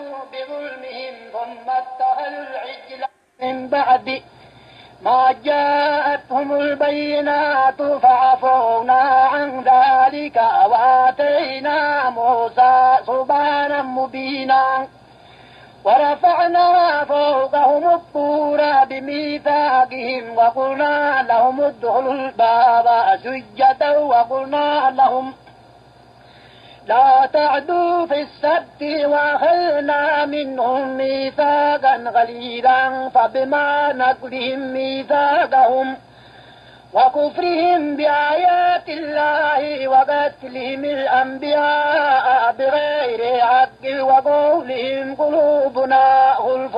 بظلمهم ثم اتخذوا العجل من بعد ما جاءتهم البينات فعفونا عن ذلك وآتينا موسى سبحانا مبينا ورفعنا فوقهم الطور بميثاقهم وقلنا لهم ادخلوا الباب سجدا وقلنا لهم لا تعدوا في السبت وأخذنا منهم ميثاقا غليظا فبما نقضهم ميثاقهم وكفرهم بآيات الله وقتلهم الأنبياء بغير حق وقولهم قلوبنا غلف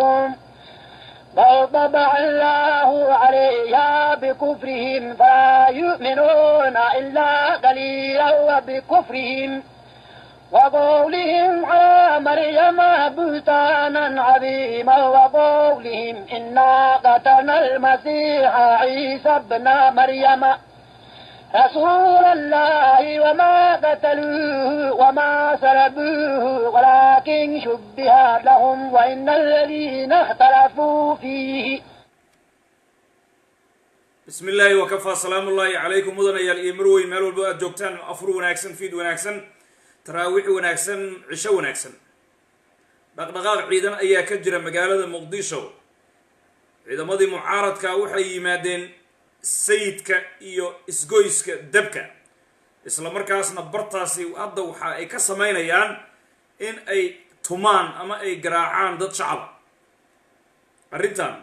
بل طبع الله عليها بكفرهم فلا يؤمنون إلا قليلا وبكفرهم وقولهم على مريم بهتانا عظيما وقولهم إنا قتلنا المسيح عيسى ابن مريم رسول الله وما قتلوه وما سلبوه ولكن شبه لهم وإن الذين اختلفوا فيه. بسم الله وكفى سلام الله عليكم مدن يا الإمروي مالو البؤد جوكتان أفرو وناكسن فيد وناكسن تراويح وناكسن عشاء وناكسن دقدقاق عيدان أيا كجرة مقالة مقديشو عيدا ماضي معارض كاوحي مادين sayidka iyo isgoyska dabka isla markaasna bartaasi hadda waxa ay ka sameynayaan in ay tumaan ama ay garaacaan dad shacab arrintan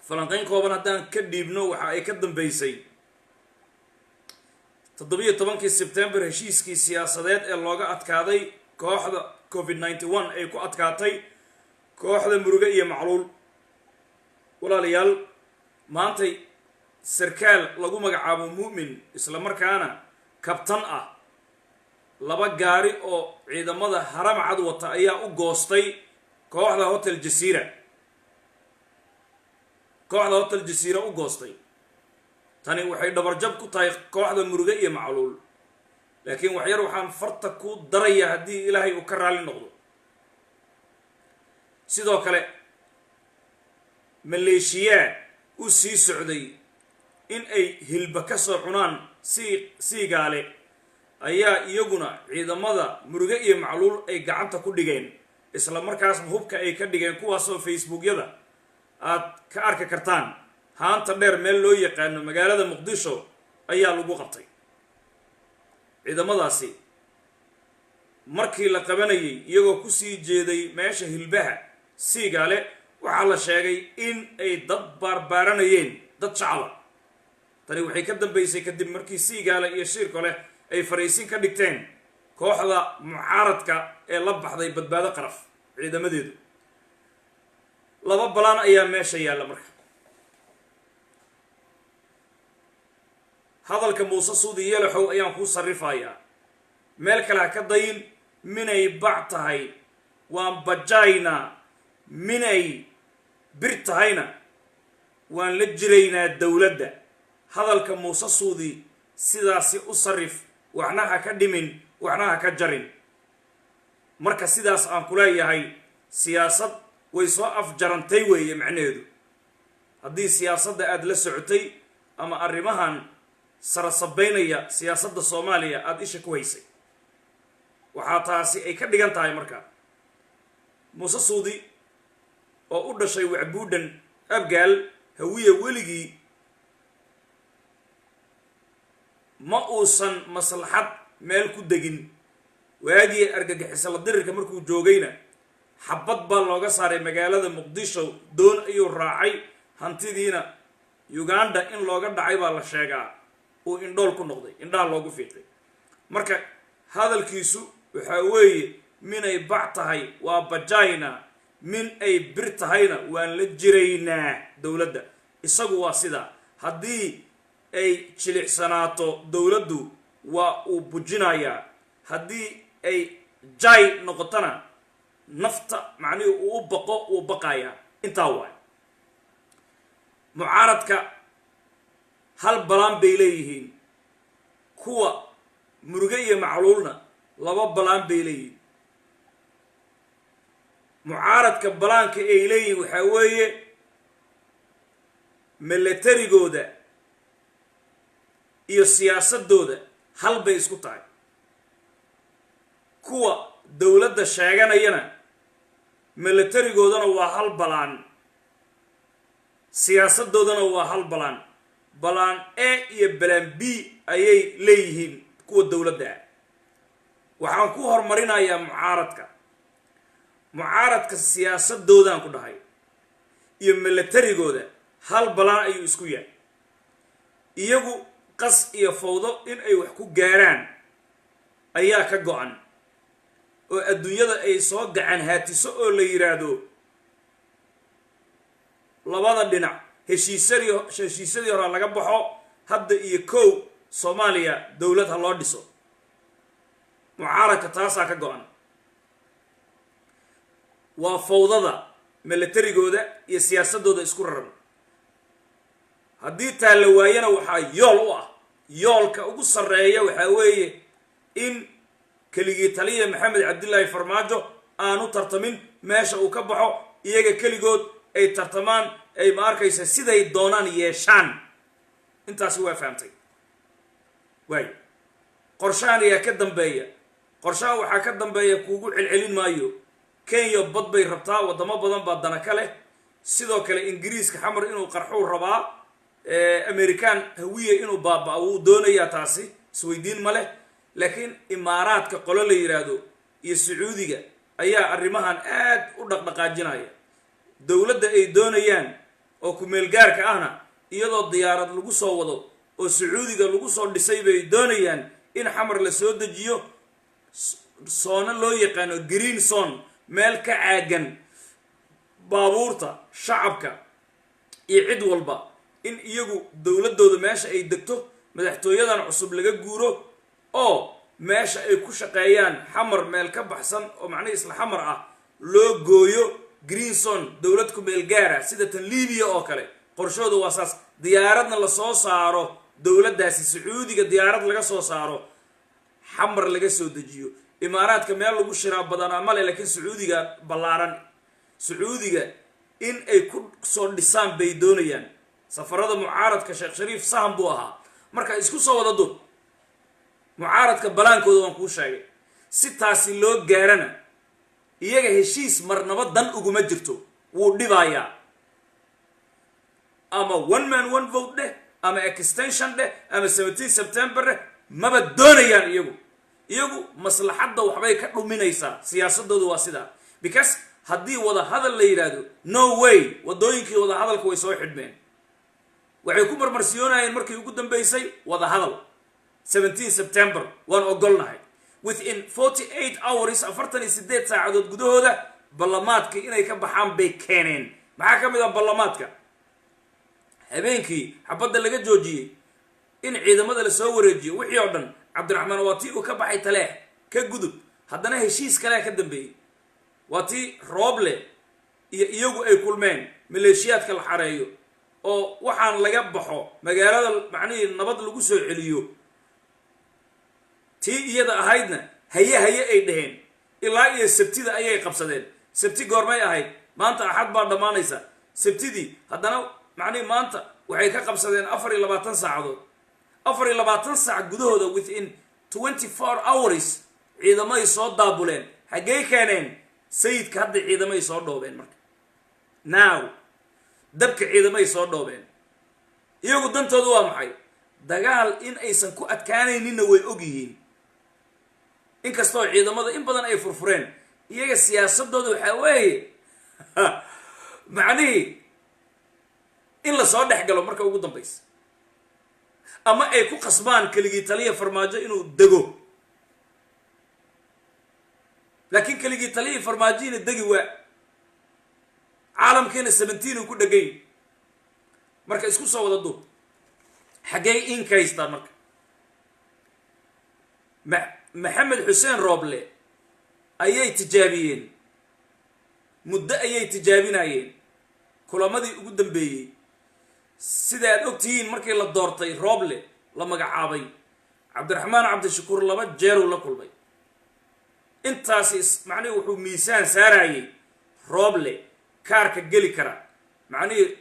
falanqayn kooban haddaan ka dhiibno waxa ay ka dambeysay 17 September heshiiskii siyaasadeed ee looga adkaaday kooxda COVID-19 ay ku adkaatay kooxda muruga iyo macluul walaalayaal maantay sarkaal lagu magacaabo mu'min isla markaana kabtan ah laba gaari oo ciidamada haram cad wata ayaa u goostay kooxda hotel jasiira u goostay tani waxay dhabarjab ku tahay kooxda muruga iyo macluul laakiin wax yar waxaan farta ku daraya haddii ilaahay uu ka raali noqdo sidoo kale maleeshiyaad u sii socday in ay hilba ka soo cunaan siigaale ayaa iyaguna ciidamada muruga iyo macluul ay gacanta ku dhigeen isla markaasna hubka ay ka dhigeen kuwaasoo facebookyada aad ka arki kartaan haanta dheer meel loo yaqaano magaalada muqdisho ayaa lagu qabtay ciidamadaasi markii la qabanayay iyagoo ku sii jeeday meesha hilbaha siigaale waxaa la sheegay in ay dad baarbaaranayeen dad shacaba tani waxay ka dambeysay kadib markii siigaale iyo shirkole ay fariisin ka dhigteen kooxda mucaaradka ee la baxday badbaado qaraf ciidamadeedu laba balaan ayaa meesha yaalla marka hadalka muuse suudi yeelaxow ayaan kuu sarrifayaa meel kale ha ka dayin minay bac tahay waan bajaynaa minay bir tahayna waan la jiraynaa dowladda hadalka muuse suudi sidaasi u sarrif waxna ha ka dhimin waxna ha ka jarin marka sidaas aan ku leeyahay siyaasad way soo afjarantay weeye macnaheedu haddii siyaasadda aad la socotay ama arrimahan sarasabaynaya siyaasadda Soomaaliya aad isha ku haysay waxaa taasi ay ka dhigan tahay marka muuse suudi oo u dhashay wacbuudhan abgaal hawiye weligii ma uusan maslaxad meel ku degin waagii argagixisay la dirirka markuu joogayna xabad baa looga saaray magaalada muqdisho doon ayuu raacay hantidiina Uganda in looga dhacay baa la sheegaa uu indhool ku noqday indhaha loogu fiiqay marka hadalkiisu waxa weeye minay bac tahay waa bajayna min ay bir tahayna waan la jiraynaa dowladda isagu waa sida haddii ay jilicsanaato dowladdu waa uu bujinayaa haddii ay jay noqotana nafta macnii uu baqo uu baqayaa intaa waay mucaaradka hal balaan bay leeyihiin kuwa muruga iyo macluulna laba balaan bay leeyihiin mucaaradka balaanka ay leeyihin waxaa weeye milatarigooda iyo siyaasadooda hal bay isku tahay kuwa dowladda sheeganayana milatarigoodana waa hal balaan siyaasadoodana waa hal balaan balaan A iyo balaan B ayay leeyihiin kuwa dowladda ah waxaan ku hormarinayaa mucaaradka siyaasadoodan ku dhahay iyo milatarigooda hal balaan ayuu isku yahay iyagu qas iyo fawdo in ay wax ku gaaraan ayaa ka go-an oo adduunyada ay soo gacan haatiso oo la yiraahdo labada dhinac heshiisyadii hore laga baxo hadda iyo kow Soomaaliya dowlad ha loo dhiso mucaaradka taasaa ka go-an waa fawdada milatarigooda iyo siyaasadooda isku raran haddii taa la waayana waxaa yool u ah yoolka ugu sarreeya waxaa weeye in keligii taliya maxamed cabdillaahi farmaajo aanu tartamin meesha uu ka baxo iyaga keligood ay tartamaan ay ma arkaysa siday doonaan yeeshaan intaasi waa fahamtay waay qorshahan ayaa ka dambeeya qorshahan waxaa ka dambeeya kuugu celcelin maayo Kenya bad bay rabtaa wadamo badan baa dana ka leh sidoo kale ingiriiska xamar inuu qarxuu rabaa American hawiye inuu baabaa uu doonayaa taasi isweydiin ma leh laakiin imaaraadka qolo la yiraahdo iyo sacuudiga ayaa arrimahan aad u dhaqdhaqaajinaya dowladda ay doonayaan oo ku meel gaarka ahna iyadoo diyaarad lagu soo wado oo sacuudiga lagu soo dhisay bay doonayaan in xamar la soo dejiyo soona loo yaqaano green zone meel ka caagan baabuurta shacabka iyo cid walba in iyagu dowladooda meesha ay degto madaxtooyadan cusub laga guuro oo meesha ay ku shaqeeyaan xamar meel ka baxsan oo macnaheedu isla xamar ah loo gooyo green zone dowlad ku meel gaara sida tan Liibiya oo kale qorshoodu waa saas diyaaradna la soo saaro dowladdaasi sacuudiga diyaarad laga soo saaro xamar laga soo dejiyo imaaraadka meel lagu shiraa badanaa male laakiin sacuudiga ballaaran sacuudiga in ay ku soo dhisaan bay doonayaan safarada mucaaradka Sheekh Shariif Saham buu ahaa marka isku soo wada dub mucaaradka balaankooda waan kuu sheegay si taasi loo gaarana iyaga heshiis marnaba dan uguma jirto wuu dhibayaa ama one man one vote dheh ama extension dheh ama 17 September maba doonayaan iyagu maslaxadda waxbay ka dhuminaysaa siyaasadoodu waa sidaa because haddii wada hadal la yiraahdo no way wadooyinkii wada hadalku way soo xidhmeen waxay ku marmarsiyoonayeen markii ugu dambeysay wada hadal 17 September waan ogolnahay within 48 hours 48 saacadood gudahooda ballamaadka inay ka baxaan bay keeneen maxaa ka mid ah ballamaadka habeenkii xabadda laga joojiyay in ciidamada la soo wareejiyo wixii oo dhan Cabdiraxmaan waati uu ka baxay taleex ka gudub haddana heshiis kale ka dambeeyay waati Rooble iyo iyagu ay kulmeen maleeshiyaadka la xareeyo oo waxaan laga baxo magaalada macnaheedu nabad lagu soo celiyo tii iyada ahaydna haye ay dhaheen ilaa iyo sabtida ayay qabsadeen sabti goormay ahayd maanta axad baa dhamaanaysa sabtidii haddana macnaheedu maanta waxay ka qabsadeen 24 saacadood 24 saac gudahooda within 24 hours ciidamay soo daabuleen xagee keeneen sayidka hadda ciidamay soo dhoobeen marka now dabka ciidamay soo dhoobeen iyagu dantoodu waa maxay dagaal in aysan ku adkaanayninna way og yihiin inkastoo ciidamada in badan ay furfureen iyaga siyaasadooda waxaa weeye macnihi in la soo dhex galo marka ugu dambaysa ama ay ku qasbaan keligii taliya farmaajo inuu dego laakiin keligii taliya farmaajiina degi waa caalamkeena 17 uu ku dhagay marka isku soo wada dub xagee in kaystaan marka maxamed xuseen Rooble ayay tijaabiyeen muddo ayay tijaabinayeen kulamadii ugu dambeeyay sida aad ogtihiin markii la doortay Rooble la magacaabay Cabdiraxmaan Cabdishakuur laba jeer uu la kulmay intaasi macnaheedu wuxuu miisaan saarayay rooble kaarka geli kara macnihii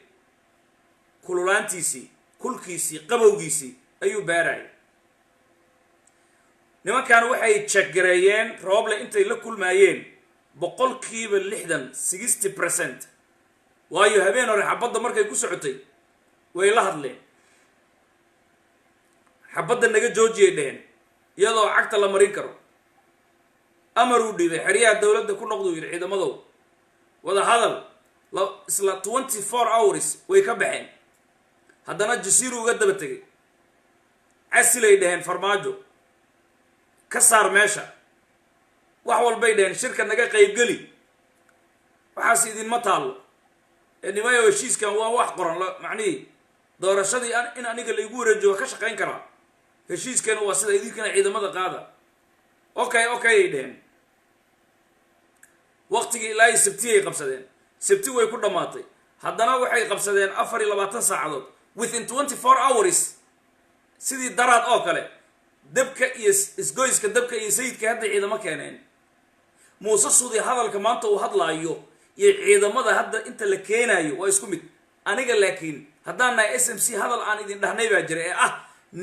kululaantiisii kulkiisii qabowgiisii ayuu baarayay nimankan waxay checkgareeyeen rooble intay la kulmaayeen 60% waayo habeen hore xabadda markay ku socotay way la hadleen xabadda naga joojiyay dheheen iyadoo cagta la marin karo amar uu dhibay xiriyaha dowladda ku noqdo yiri ciidamadow wada hadal isla 24 hours way ka baxeen haddana jasiiru uga daba tegay casilay dheheen farmaajo ka saar meesha wax walbay dheheen shirka naga qaybgeli waxaas idinma taallo nimayo heshiiskan waa wax qoran macnihii doorashadii in aniga laygu wareejiyo ka shaqayn karaa heshiiskan waa sida idinkana ciidamada qaada okay dheheen waqtigii ilaa sabti ay qabsadeen sabti way ku dhamaatay haddana waxay qabsadeen 24 saacadood within 24 hours sidii daraad oo kale dabka iyo isgoyska dabka iyo sayidka hadda ciidamo keeneen muuse suudi hadalka maanta uu hadlaayo iyo ciidamada hadda inta la keenayo waa isku mid aniga laakiin haddaan nahay SMC hadal aan idin dhahnay baa jira ee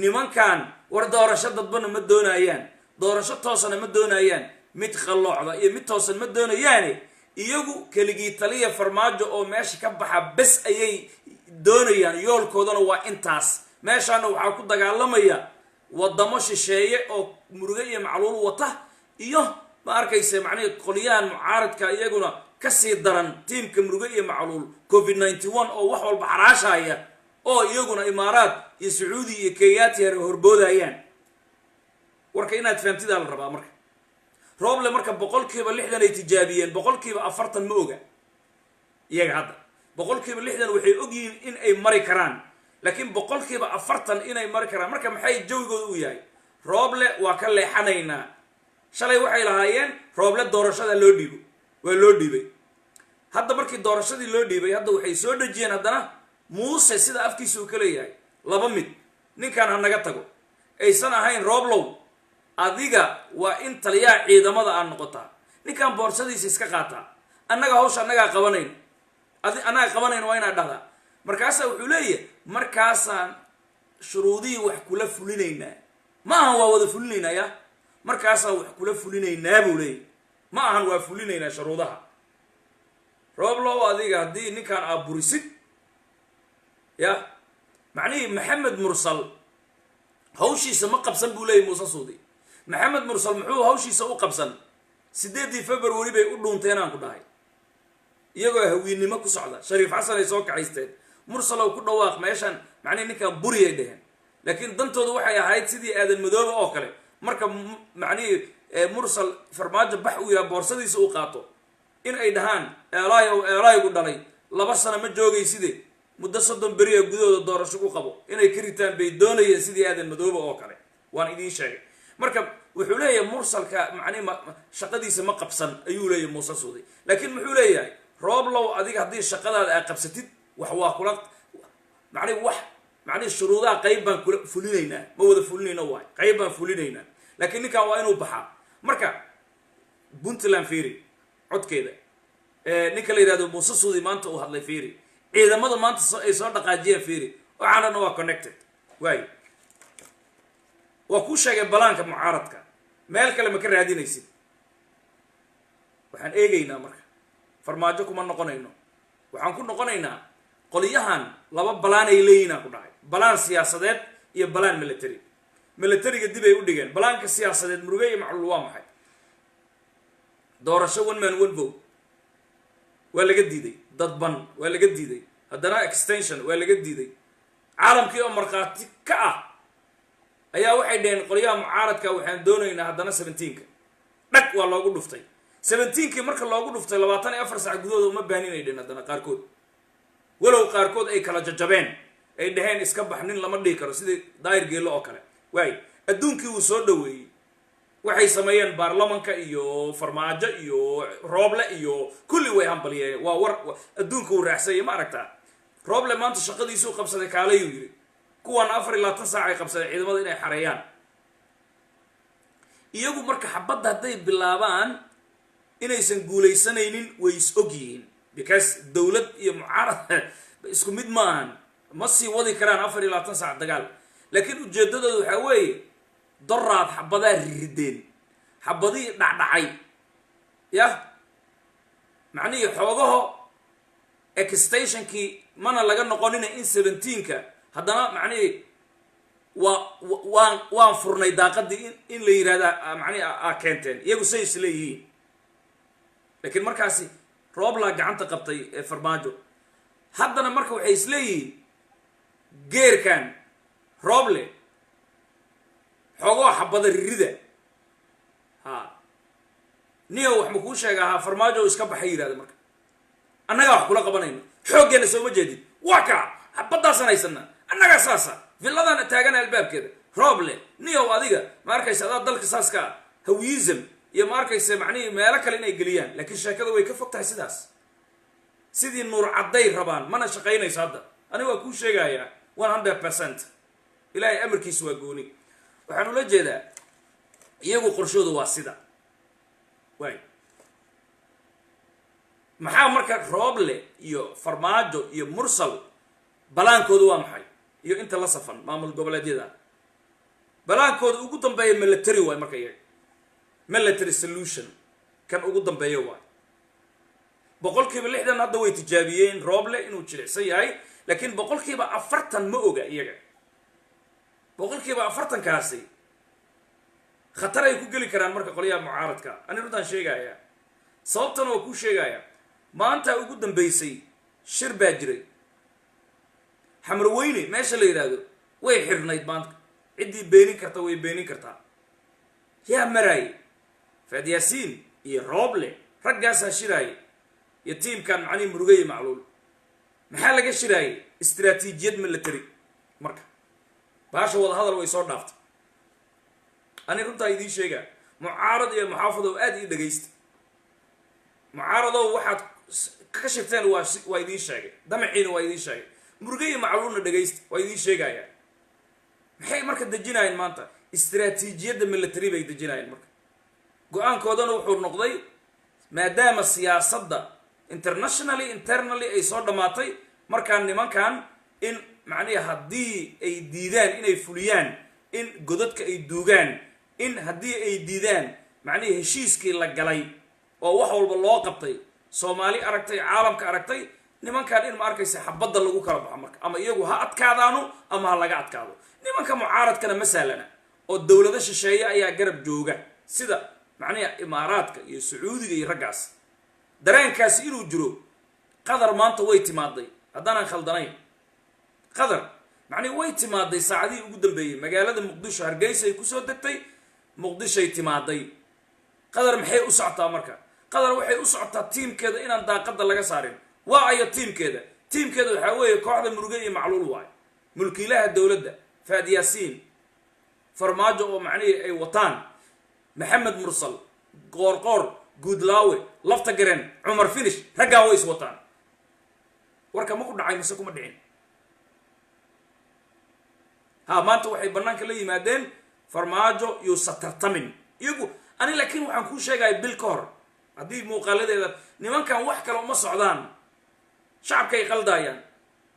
nimankan war doorasho dadbana ma doonayaan doorasho toosana ma doonayaan mid qalloocda iyo mid toosan ma doonayaan iyagu keligii taliya farmaajo oo meesha ka baxa bas ayay doonayaan yoolkoodana waa intaas meeshaana waxaa ku dagaalamaya wadamo shisheeye oo muruga iyo macluul wata iyo ma arkaysa macnaheed qoliyahan mucaaradka iyaguna kasii daran tiimka muruga iyo macluul covid-19 oo wax walba xaraashaya oo iyaguna imaaraad iyo sacuudi iyo kenyaati hore horboodayaan warka inaad fahamtida la rabaa marka rooble marka 60% ay tijaabiyeen 40% ma oga iyaga hadda 60% waxay ogyihiin in ay mari karaan laakiin 40% inay mari karaan marka maxay jawigooda u yahay rooble waa ka leexanaynaa shalay waxay lahaayeen rooble doorashada loo dhiibo waa loo dhiibay hadda markii doorashadii loo dhiibay hadda waxay soo dhajiyeen haddana muuse sida afkiisu ka leeyahay laba mid ninkan ha naga tago aysan ahayn rooblow adiga waa in taliyaha ciidamada aan noqotaa ninkan boorsadiisa iska qaataa annaga hawsha annagaa qabanayn annaga qabanayn waa inaad dhahdaa markaasaa wuxuu leeyahay markaasaan shuruudihii wax kula fulinaynaa ma ahan waa wada fulinaynaa ya markaasaan wax kula fulinaynaa buu leeyahy ma ahan waa fulinaynaa shuruudaha rooblow adiga haddii ninkan aad burisid ya macnihii maxamed mursal hawshiisa ma qabsan buu leeyahy muuse suudi maxamed mursal muxuu hawshiisa u qabsan 8 February bay u dhuunteen aan ku dhahay iyagoo hawiinimo ku socda shariif xasan ay soo kacaysteen mursal oo ku dhawaaq meeshan macnii ninkan buriyay dheheen laakiin dantoodu waxay ahayd sidii aadan madoobe oo kale marka macnii mursal farmaajo bax u yahay boorsadiisa uu qaato in ay dhahaan eelaygu dhalay 2 sano ma joogaysidee muddo 30 beri gudahooda doorasho ku qabo inay ka ritaan bay doonayeen sidii aadan madoobe oo kale waan idiin sheegay marka wuxuu leeyahay mursalka macnii shaqadiisa ma qabsan ayuu leeyahay muuse suudi laakiin muxuu leeyahay rooblow adiga haddii shaqadaada aad qabsatid wax waa kula macnii shuruudaha qayb baan kula fulinaynaa ma wada fulinayno waay qayb baan fulinaynaa laakiin ninkan waa inuu baxaa marka puntland fiiri codkeeda ninka la yidhahdo muuse suudi maanta uu hadlay fiiri ciidamada maanta ay soo dhaqaajiyeen fiiri waxaanana waa connected waay waa kuu sheegay balaanka mucaaradka meel kale ma ka raadinaysid waxaan eegaynaa marka farmaajo kuma noqonayno waxaan ku noqonaynaa qoliyahan laba balaan ay leeyihiin aan ku dhahay balaan siyaasadeed iyo balaan militariga dib ay u dhigeen balaanka siyaasadeed muruge iyo macluul waa maxay doorasho one man one vote waa laga diiday dadban waa laga diiday haddana extension waa laga diiday caalamkii oo markhaati ka ah ayaa waxay dhaheen qolyaha mucaaradka waxaan doonaynaa haddana 17ka dhag waa loogu dhuftay 17kii marka loogu dhuftay 24 saac gudahooda uma baaninay dhaheen haddana qaarkood walow qaarkood ay kala jajabeen ay dhaheen iska bax nin lama dhihi karo sidii daayir geelo oo kale waay adduunkii uu soo dhaweeyey waxay sameeyeen baarlamanka iyo farmaajo iyo rooble iyo kulli way hambaliyeen waa war adduunka uu raaxsay ma aragtaa rooble maanta shaqadiisu qabsaday kaalayuu yiri kuwan 24 saac ay qabsadeen ciidamada inay xareeyaan iyagu marka xabadda hadday bilaabaan inaysan guulaysanaynin way is ogyihiin because dowlad iyo mucaarad isku mid maahan ma sii wadi karaan 24 saac dagaal laakiin ujeedadoodu waxaa weeye doraad xabadaa rideen xabadii dhacdhacay ya macnihii xoogaho extensionkii mana laga noqonina in 17ka haddana macnihii waan furnay daaqadii in la yidhahda macnihi a keenteen iyagu say is leeyihiin laakiin markaasi rooblaa gacanta qabtay ee farmaajo haddana marka waxay is leeyihiin geerkan rooble xoogoo xabada ririda ha niyo wax ma kuu sheega ahaa farmaajo iska baxay yidhahda marka annagaa wax kula qabanayno xooggeena sooma jeedin waa kaa xabadaasan haysana annagaa saasa villadana taagan albaabkeeda rooble niyow adiga ma arkaysa adaa dalka saas ka ah hawiyism iyo ma arkaysa macnihii meelo kale inay geliyaan laakiin sheekada way ka fog tahay sidaas sidii nuur cadday rabaan mana shaqaynayso hadda aniga waa kuu sheegayaa 100% ilaahay amarkiisu waa gooni waxaan ula jeedaa iyagu qorshoodu waa sida waay maxaa marka rooble iyo farmaajo iyo mursal balaankoodu waa maxay iyo inta la safan maamul goboleedyada balaankooda ugu dambeeya military waay marka iyaga military solution kan ugu dambeeya waay 60% hadda way tijaabiyeen rooble inuu jilicsan yahay laakiin 40% ma oga iyaga 40% kaasi khatar ay ku geli karaan marka qoliyaha mucaaradka ani runtaan sheegaya sababtan oo ku sheegaya maanta ugu dambeysay shir baa jiray xamrweyne meesha la yiraahdo way xirnayd maanta cidii beenin karta way beenin kartaa yaa maray Fahad Yaasiin iyo rooble raggaas shiray iyo tiimkan macni murugay macluul maxaa laga shiray istiraatiijiyad military marka baasha wada hadal way soo dhaaftay ani runtaa idin sheega mucaarad iyo muxaafado aad ii dhageysta mucaarado waxaad ka shirteen waa idin sheegay damaciina waa idin sheegay murugay macluulna dhageysta waa idin sheegaya maxay marka dejinayeen maanta istiraatiijiyadda military bay dejinayeen marka go-aankoodana wuxuu noqday maadaama siyaasadda internationally internally ay soo dhamaatay markaan nimankan in macnihi haddii ay diidaan inay fuliyaan in godadka ay duugaan in haddii ay diidaan macnihi heshiiskii la galay oo wax walba loo qabtay Soomaali aragtay caalamka aragtay nimankan in ma arkaysa xabadda lagu kala baxo marka ama iyagu ha adkaadaano ama ha laga adkaado nimanka mucaaradkana masalana oo dawladda shisheeye ayaa garab jooga sida macnihi imaaraadka iyo sacuudiga iyo raggaas dareenkaasi inuu jiro qadar maanta way timaaday haddaan khaldanayn qadar macnihi way timaaday saacadii ugu dambeeyay magaalada muqdisho hargeysa ay ku soo degtay muqdisho ay timaaday qadar maxay u socotaa marka qadar waxay u socotaa tiimkeeda inaan daaqada laga saarin waa ayo tiimkeeda waxa weeye kooxda murugay iyo macluul waay mulkiilaha dawladda Fahad Yaasiin farmaajo oo macnihi ay wataan maxamed mursal qoorqoor guudlaawe lafta gareen cumar finish raggaa way is wataan warka ma ku dhacay mise kuma dhicin ha maanta waxay banaanka la yimaadeen farmaajo iyo satartamin iyagu ani laakiin waxaan ku sheegay bil ka hor haddii muuqaaladeeda nimankan wax kale uma socdaan shacabka ay qaldayaan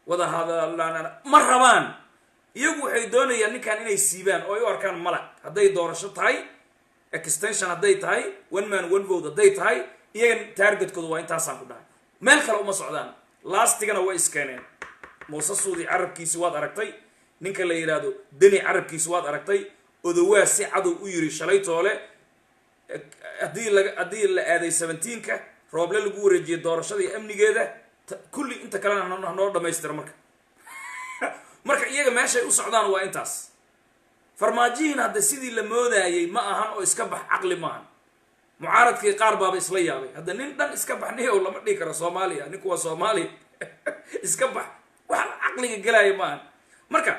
wada hadalana ma rabaan iyagu waxay doonayaan ninkan inay siibaan oo ay u arkaan malag hadday doorasho tahay extension hadday tahay one man one vote hadday tahay iyaga targetkooda waa intaasaan ku dhahay meel kale uma socdaan laastigana way iskeeneen muuse suudi carabkiisi waad aragtay ninka la yiraahdo deni carabkiisi waad aragtay odawaa si cadow u yiri shalay toole haddii la aaday 17ka rooble lagu wareejiyay doorashada iyo amnigeeda kulli inta kalena noo dhamaystira marka marka iyaga meeshay u socdaan waa intaas farmaajiin hadda sidii la moodayay ma ahan oo iska bax aqli maahan mucaaradkii qaar baaba isla yaabay hadda nin dhan iska baxnay oo lama dhigi karo Soomaaliya ninku waa Soomaali iska bax wax aqliga galaya maahan marka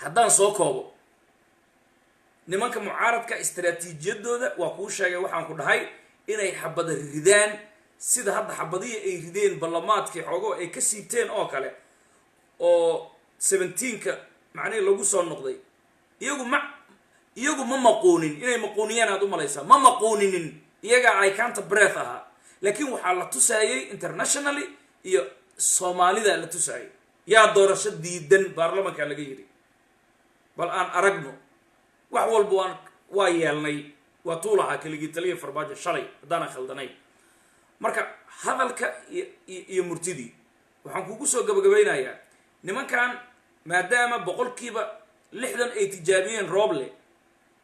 haddaan soo koobo nimanka mucaaradka istiraatiijiyadooda waa kuu sheegay waxaan ku dhahay inay xabada ridaan sida hadda xabadii ay rideen ballamaadkii xogo ay ka siibteen oo kale oo 17ka macnaheedu lagu soo noqday iyagu ma maqoonin inay maqooniyaan aad u malaysaa ma maqooninin iyaga I can't breath aha laakiin waxaa la tusaayay internationally iyo Soomaalida la tusaayay yaa doorasho diidan baarlamaanka laga yiri bal aan aragno wax walba waa yeelnay waa tuulaha kaligii taliye Farmaajo shalay hadaan khaldanay marka hadalka iyo murtidii waxaan kugu soo gabagabeynayaa nimankan maadaama boqolkiiba 60 ay tijaabiyeen Roble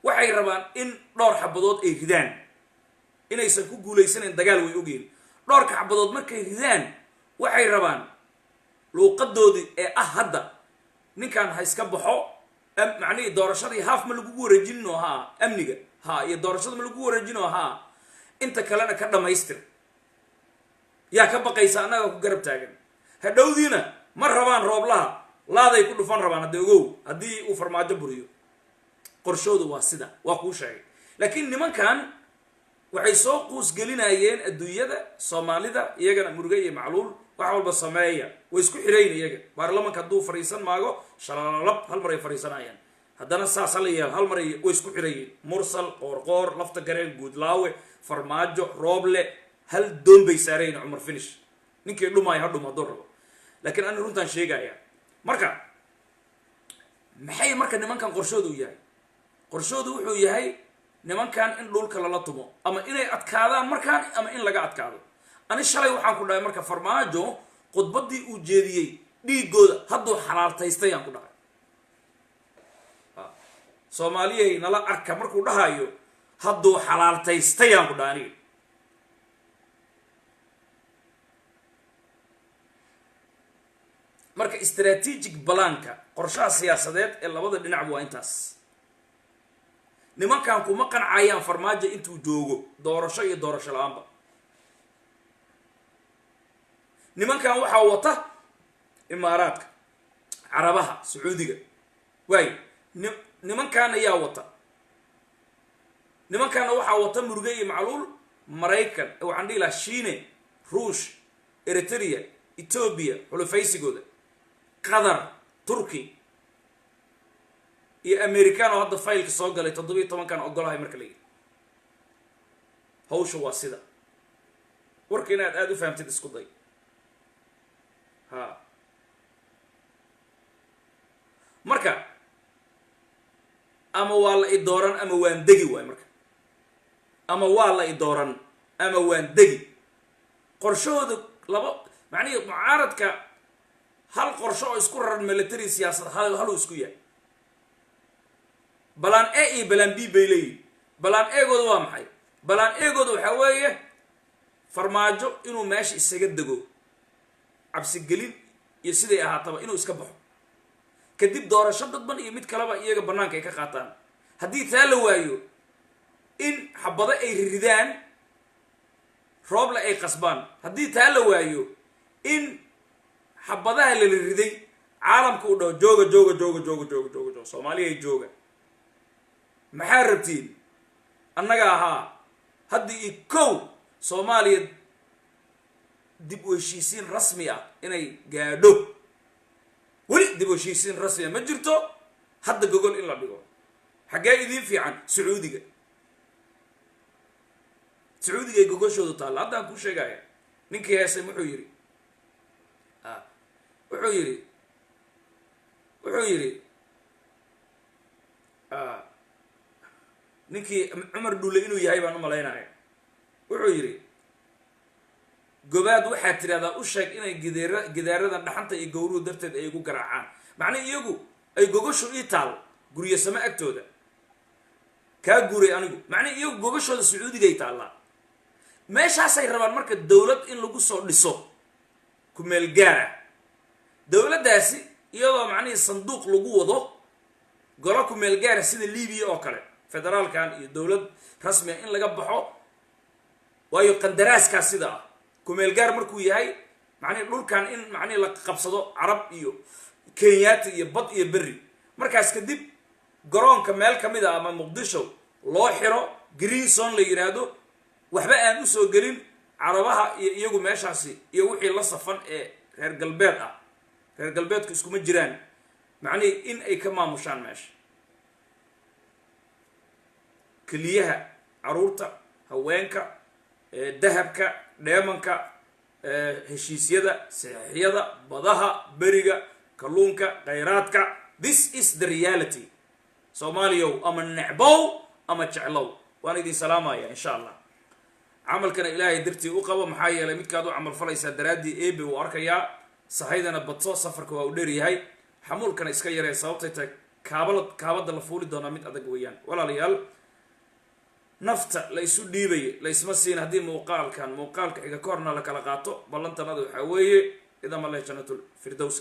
waxay rabaan in dhowr xabadood ay ridaan inaysan ku guuleysaneen dagaal way ogeen dhowr xabadood markay ridaan waxay rabaan luuqadoodii ee hadda ninkan ha iska baxo macnaheedu doorashadii haaf ma lagu wareejino amniga iyo doorashada ma lagu wareejino inta kalena ka dhamaystir yaa ka baqaysa anaga ku garab taagan hadhowdiina ma rabaan Rooblaha laaday ku dhufan rabaan hadii uu Farmaajo buriyo qorshoodu waa sida waa ku sheegay laakiin nimankan waxay soo quus gelinayeen adduunyada Soomaalida iyagana muruga iyo macluul wax walba sameeya way isku xireen iyaga baarlamaanka haduu fariisan maago shalalab hal mar ay fariisanayaan haddana saasalayaal hal mar ay isku xireen mursal qoorqoor lafta gareen guudlaawe Farmaajo Roble hal doon bay saareen Umar Finish ninkii dhumay hadhuma dorro laakiin aan runtan sheegaya marka maxay marka nimankan qorshoodu yahay qorshoodu wuxuu yahay nimankan in dhulka lala tumo ama inay adkaadaan markaan ama in laga adkaado ani shalay waxaan ku dhahay marka Farmaajo qodbadii uu jeediyay dhiigooda hadduu xalaaltaystay aan ku dhahay Soomaaliyay nala arka markuu dhahayo hadduu xalaaltaystay aan ku dhahay marka strategic balanka qorshaha siyaasadeed ee labada dhinac waa intaas nimankan kuma qancayaan Farmaajo intuu joogo doorasho iyo doorasho la'aanba nimankan waxa wata Imaaraadka Carabaha Sacuudiga way nimankan ayaa wata nimankan waxa wata muruga iyo macluul Mareykan waxaan dhihi lahaa Shiine Ruush Eritrea Ethiopia xulufaysigooda Qatar Turkey iyo American oo hadda faylka soo galay 17 kan ogolahay marka la yiri hawshu waa sida warka inaad aad u fahamtid isku day marka ama waa la idooran ama waan degi waay marka ama waa la idooran ama waan degi qorshooda laba macnaheedu mucaaradka hal qorsho oo isku raran military siyaasad hal isku yahay balan A iyo balan B bay leeyihiin balan A gooda waa maxay balan A gooda waxa weeye Farmaajo inuu meesha isaga dago cabsi gelin iyo siday ahaataba inuu iska baxo kadib doorasho dadban iyo mid kaleba iyaga banaanka ay ka qaataan haddii taa la waayo in xabada ay ridaan Roble ay qasbaan haddii taa la waayo in xabadaha la riday caalamka u dhaw jooga Soomaaliya jooga maxaa rabtiin annaga haddii kow Soomaaliya dib u heshiisiin rasmi ah inay gaadho wali dib u heshiisiin rasmi ah ma jirto hadda gogol in la dhigo xagee idin fiican Sacuudiga ay gogashoodu taala haddaan ku sheegaya ninkii heesay wuxuu yiri ninkii Umar Dhulle inuu yahay baan u maleynaya wuxuu yiri gobaad waxaa tiraahdaa u sheeg inay gidaarada dhaxanta iyo gowruhu darteed ay ugu garaacaan macna iyagu ay gogasho ii taal guriga sama agtooda ka guuray anigu macna iyagu gogashooda Sacuudiga ay taallaa meeshaasay rabaan marka dawlad in lagu soo dhiso ku meel gaara dawladdaasi iyadoo macnaheedu sanduuq lagu wado golo ku meel gaara sida Liibiya oo kale federaalkan iyo dawlad rasmi in laga baxo waayo qandaraaska sida ku meel gaar markuu yahay macnaheedu dhulkan in macnaheedu la qabsado Arab iyo Kenyaati iyo bad iyo berri markaas kadib garoonka meel kamid ah ama Muqdisho loo xiro green zone la yiraahdo waxba aan u soo gelin Carabaha iyo iyagu meeshaasi iyo wixii la safan ee reer galbeed ah reer galbeedku isku ma jiraan macnaheedu in ay ka maamushaan meesha kaliyaha caruurta haweenka dahabka dheemanka heshiisyada saxiixyada badaha beriga kalluunka khayraadka this is the reality soomaaliyow ama necbow ama jeclow waan idin salaamaya insha allah camalkana ilaahay dartii u qabo maxaa yeelay midkaad u camal falaysaa daraaddii eebe uu arkayaa sahaydana badso safarka waa u dheeryahay xamuulkana iska yaree sababtay tahay kaabada la fuuli doonaa mid adag weeyaan walaalayaal nafta la isu dhiibaya la isma siin haddii muuqaalka xiga ka horna la kala qaato ballantanada waxaa weeye idama leh jannatul firdows